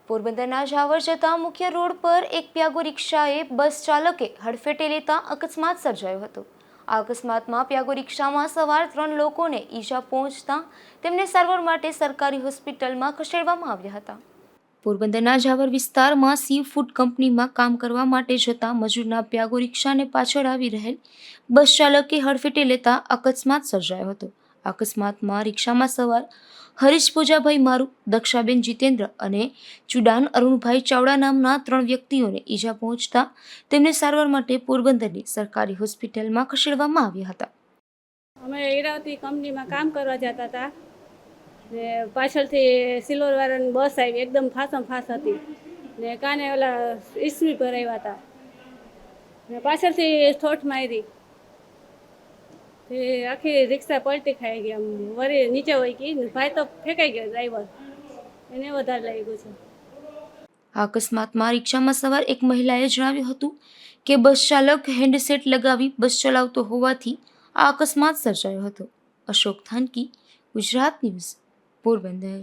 પોરબંદરના ઝાવર જતા મુખ્ય રોડ પર એક પ્યાગો રિક્ષાએ બસ ચાલકે હડફેટે લેતા અકસ્માત સર્જાયો હતો। આ અકસ્માતમાં પ્યાગો રિક્ષામાં સવાર 3 લોકોને ઈજા પહોંચતા તેમને સારવાર માટે સરકારી હોસ્પિટલમાં ખસેડવામાં આવ્યા હતા। પોરબંદરના ઝાવર વિસ્તારમાં સી ફૂડ કંપનીમાં કામ કરવા માટે જતા મજૂરના પ્યાગો રિક્ષાને પાછળ આવી રહેલ બસ ચાલકે હડફેટે લેતા અકસ્માત સર્જાયો હતો। અકસ્માતમાં રિક્ષામાં સવાર હરીશ પૂજાભાઈ મારુ, દક્ષાબેન જીતેન્દ્ર અને ચુડાન અરુણભાઈ ચાવડા નામના 3 વ્યક્તિઓને ઈજા પહોંચતા તેમને સારવાર માટે પોરબંદરની સરકારી હોસ્પિટલમાં ખસેડવામાં આવ્યા હતા। અમે હીરાવતી કંપનીમાં કામ કરવા જતા હતા ને પાછળથી સિલ્વરવાળાની બસ આવી, એકદમ ફાસમ ફાસ હતી ને કાને ઓલા ઈસમી પર આવ્યા હતા ને પાછળથી ઠોઠ મારી તે આખી રિક્ષા પલટી ખાઈ ગઈ, વળી નીચે વહી ગઈ ને ભાઈ તો ફેંકાઈ ગયો, ડ્રાઈવર એને વધારે લાગ્યું છે। આ અકસ્માતમાં રિક્ષામાં સવાર એક મહિલાએ જણાવ્યું હતું કે બસ ચાલક હેન્ડસેટ લગાવી બસ ચલાવતો હોવાથી આ અકસ્માત સર્જાયો હતો। અશોક થાનકી, ગુજરાત ન્યૂઝ, પોરબંદર।